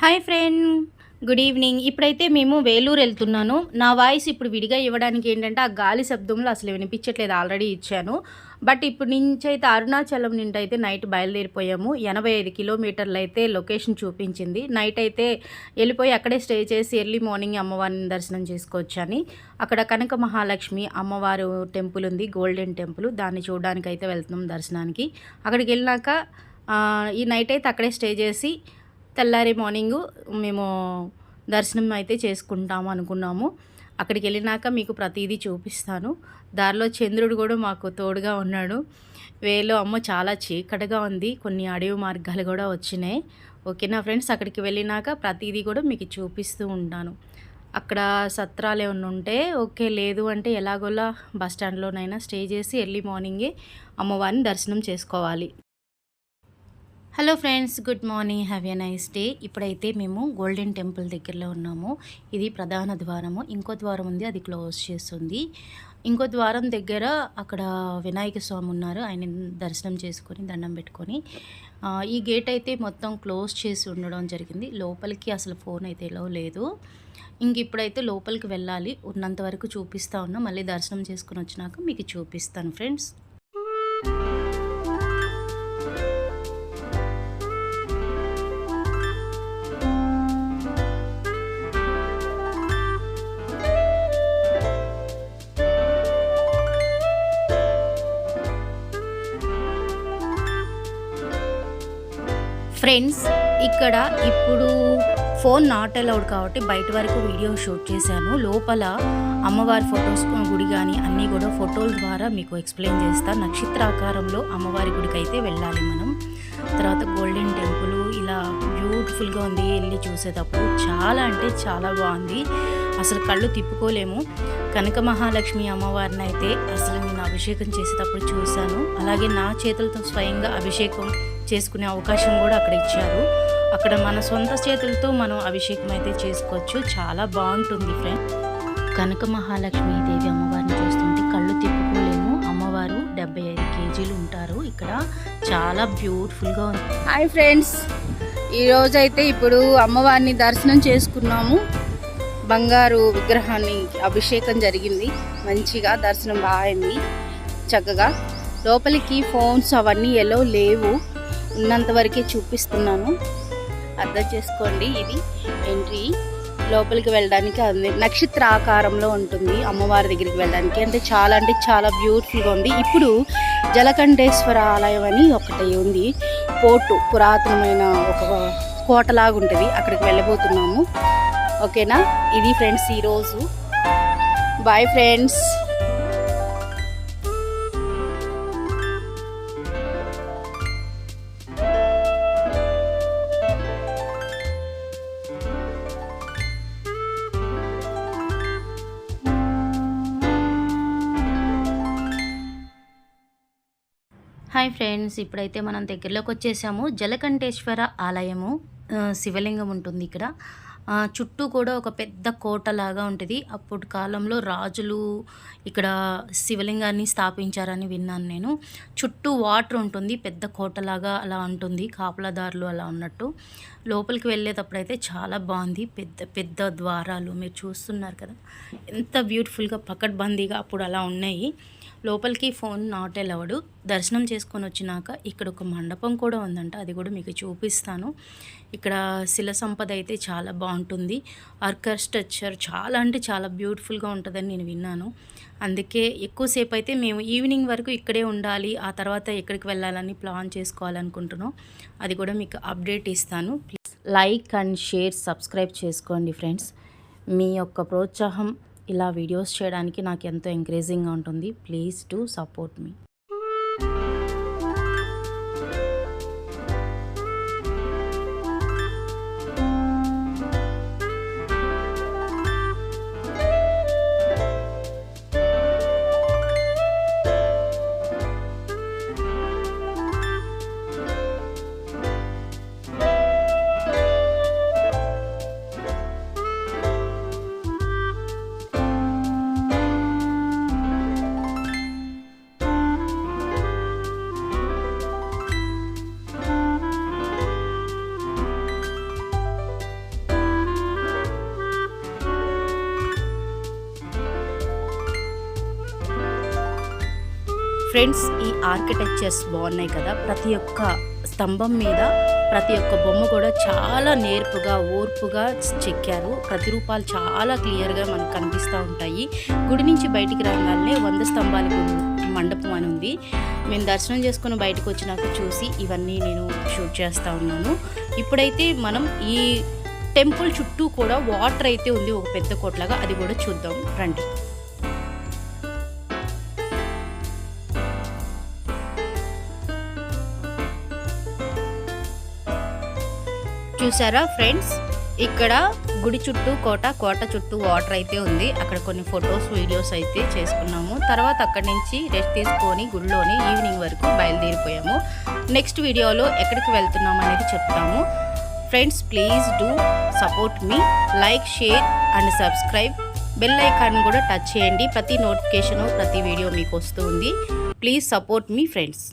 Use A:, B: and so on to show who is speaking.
A: Hi friend, good evening. ఇప్పుడైతే మేము వేలూరు వెళ్తున్నాను. నా వాయిస్ ఇప్పుడు విడిగా ఇవ్వడానికి ఏంటంటే ఆ గాలి శబ్దంలో అసలు వినిపించట్లేదు, ఆల్రెడీ ఇచ్చాను. బట్ ఇప్పుడు నుంచి అయితే అరుణాచలం నుండి అయితే నైట్ బయలుదేరిపోయాము. 85 కిలోమీటర్లు అయితే లొకేషన్ చూపించింది. నైట్ అయితే వెళ్ళిపోయి అక్కడే స్టే చేసి ఎర్లీ మార్నింగ్ అమ్మవారిని దర్శనం చేసుకోవచ్చని. అక్కడ కనక మహాలక్ష్మి అమ్మవారు టెంపుల్ ఉంది, గోల్డెన్ టెంపుల్. దాన్ని చూడడానికి అయితే వెళ్తున్నాం దర్శనానికి. అక్కడికి వెళ్ళినాక ఈ నైట్ అయితే అక్కడే స్టే చేసి తెల్లారి మార్నింగు మేము దర్శనం అయితే చేసుకుంటాము అనుకున్నాము. అక్కడికి వెళ్ళినాక మీకు ప్రతిదీ చూపిస్తాను. దారిలో చంద్రుడు కూడా మాకు తోడుగా ఉన్నాడు. వేలో అమ్మ చాలా చీకటిగా ఉంది, కొన్ని అడవి మార్గాలు కూడా వచ్చినాయి. ఓకేనా ఫ్రెండ్స్, అక్కడికి వెళ్ళినాక ప్రతిదీ కూడా మీకు చూపిస్తూ ఉంటాను. అక్కడ సత్రాలు ఏమన్నా ఉంటే ఓకే, లేదు అంటే ఎలాగోలా బస్ స్టాండ్లోనైనా స్టే చేసి ఎర్లీ మార్నింగే అమ్మవారిని దర్శనం చేసుకోవాలి. Hello friends, good morning, have a nice day. ఇప్పుడైతే మేము గోల్డెన్ టెంపుల్ దగ్గరలో ఉన్నాము. ఇది ప్రధాన ద్వారము. ఇంకో ద్వారం ఉంది, అది క్లోజ్ చేస్తుంది. ఇంకో ద్వారం దగ్గర అక్కడ వినాయక స్వామి ఉన్నారు. ఆయన దర్శనం చేసుకొని దండం పెట్టుకొని ఈ గేట్ అయితే మొత్తం క్లోజ్ చేసి ఉండడం జరిగింది. లోపలికి అసలు ఫోన్ అయితే ఎలా లేదు. ఇంక ఇప్పుడైతే లోపలికి వెళ్ళాలి. ఉన్నంత వరకు చూపిస్తూ ఉన్నా, మళ్ళీ దర్శనం చేసుకుని వచ్చినాక మీకు చూపిస్తాను ఫ్రెండ్స్. ఫ్రెండ్స్, ఇక్కడ ఇప్పుడు ఫోన్ నాట్ అలౌడ్ కాబట్టి బయట వరకు వీడియో షూట్ చేశాను. లోపల అమ్మవారి ఫొటోస్ గుడి కానీ అన్నీ కూడా ఫోటోల ద్వారా మీకు ఎక్స్ప్లెయిన్ చేస్తాను. నక్షత్రాకారంలో అమ్మవారి గుడికి అయితే వెళ్ళాలి మనం. తర్వాత గోల్డెన్ టెంపుల్ ఇలా బ్యూటిఫుల్గా ఉంది. వెళ్ళి చూసేటప్పుడు చాలా అంటే చాలా బాగుంది, అసలు కళ్ళు తిప్పుకోలేము. కనక మహాలక్ష్మి అమ్మవారిని అయితే అసలు నేను అభిషేకం చేసేటప్పుడు చూశాను. అలాగే నా చేతులతో స్వయంగా అభిషేకం చేసుకునే అవకాశం కూడా అక్కడ ఇచ్చారు. అక్కడ మన సొంత చేతులతో మనం అభిషేకం అయితే చేసుకోవచ్చు. చాలా బాగుంటుంది ఫ్రెండ్. కనక మహాలక్ష్మి దేవి అమ్మవారిని చూస్తుంటే కళ్ళు తిప్పుకోలేము. అమ్మవారు 75 కేజీలు ఉంటారు. ఇక్కడ చాలా బ్యూటిఫుల్గా ఉంది. హాయ్ ఫ్రెండ్స్, ఈరోజు అయితే ఇప్పుడు అమ్మవారిని దర్శనం చేసుకున్నాము. బంగారు విగ్రహాన్ని అభిషేకం జరిగింది. మంచిగా దర్శనం బాగుంది. చక్కగా లోపలికి ఫోన్స్ అవన్నీ ఎలా లేవు, ఉన్నంత వరకే చూపిస్తున్నాను, అర్థం చేసుకోండి. ఇది ఎంట్రీ. లోపలికి వెళ్ళడానికి నక్షత్ర ఆకారంలో ఉంటుంది అమ్మవారి దగ్గరికి వెళ్ళడానికి. అంటే చాలా బ్యూటిఫుల్గా ఉంది. ఇప్పుడు జలకంఠేశ్వర ఆలయం అని ఒకటి ఉంది, పోర్టు, పురాతనమైన ఒక కోటలాగా ఉంటుంది. అక్కడికి వెళ్ళబోతున్నాము. ఓకేనా, ఇది ఫ్రెండ్స్ ఈరోజు. Bye friends. హాయ్ ఫ్రెండ్స్, ఇప్పుడైతే మనం దగ్గరలోకి వచ్చేసాము. జలకంఠేశ్వర ఆలయము, శివలింగం ఉంటుంది ఇక్కడ. చుట్టూ కూడా ఒక పెద్ద కోటలాగా ఉంటుంది. అప్పుడు కాలంలో రాజులు ఇక్కడ శివలింగాన్ని స్థాపించారని విన్నాను నేను. చుట్టూ వాటర్ ఉంటుంది, పెద్ద కోటలాగా అలా ఉంటుంది, కాపలాదారులు అలా ఉన్నట్టు. లోపలికి వెళ్ళేటప్పుడైతే చాలా బాగుంది. పెద్ద పెద్ద ద్వారాలు మీరు చూస్తున్నారు కదా, ఎంత బ్యూటిఫుల్గా పకడ్బందీగా అప్పుడు అలా ఉన్నాయి. లోపలికి ఫోన్ నాట్ అలౌడ్. దర్శనం చేసుకొని వచ్చినాక ఇక్కడ ఒక మండపం కూడా ఉందంట, అది కూడా మీకు చూపిస్తాను. ఇక్కడ శిల సంపద అయితే చాలా బాగుంటుంది. ఆర్కిటెక్చర్ చాలా అంటే చాలా బ్యూటిఫుల్గా ఉంటుందని నేను విన్నాను. అందుకే ఎక్కువసేపు అయితే మేము ఈవినింగ్ వరకు ఇక్కడే ఉండాలి, ఆ తర్వాత ఎక్కడికి వెళ్ళాలని ప్లాన్ చేసుకోవాలనుకుంటున్నాం. అది కూడా మీకు అప్డేట్ ఇస్తాను. Please like and share, subscribe చేసుకోండి ఫ్రెండ్స్. మీ యొక్క ప్రోత్సాహం ఇలా వీడియోస్ చేయడానికి నాకు ఎంతో ఎంకరేజింగ్గా ఉంటుంది. Please to support me. Friends, ఈ ఆర్కిటెక్చర్స్ బాగున్నాయి కదా. ప్రతి ఒక్క స్తంభం మీద ప్రతి ఒక్క బొమ్మ కూడా చాలా నేర్పుగా ఓర్పుగా చెక్కారు. ప్రతిరూపాలు చాలా క్లియర్గా మనకు కనిపిస్తూ ఉంటాయి. గుడి నుంచి బయటికి రాగానే 100 స్తంభాల గుడి మండపం అని ఉంది. మేము దర్శనం చేసుకుని బయటకు వచ్చినాక చూసి ఇవన్నీ నేను షూట్ చేస్తూ ఉన్నాను. ఇప్పుడైతే మనం ఈ టెంపుల్ చుట్టూ కూడా వాటర్ అయితే ఉంది, ఒక పెద్ద కోటలాగా. అది కూడా చూద్దాం రండి. చూసారా ఫ్రెండ్స్, ఇక్కడ గుడి చుట్టూ కోట చుట్టూ వాటర్ అయితే ఉంది. అక్కడ కొన్ని ఫొటోస్ వీడియోస్ అయితే చేసుకున్నాము. తర్వాత అక్కడి నుంచి రెస్ట్ తీసుకొని గుడిలోని ఈవినింగ్ వరకు బయలుదేరిపోయాము. నెక్స్ట్ వీడియోలో ఎక్కడికి వెళ్తున్నాము అనేది చెప్తాము. Friends, please do support me, like, share and subscribe. Bell icon కూడా టచ్ చేయండి. ప్రతి నోటిఫికేషను ప్రతి వీడియో మీకు వస్తుంది. Please support me friends.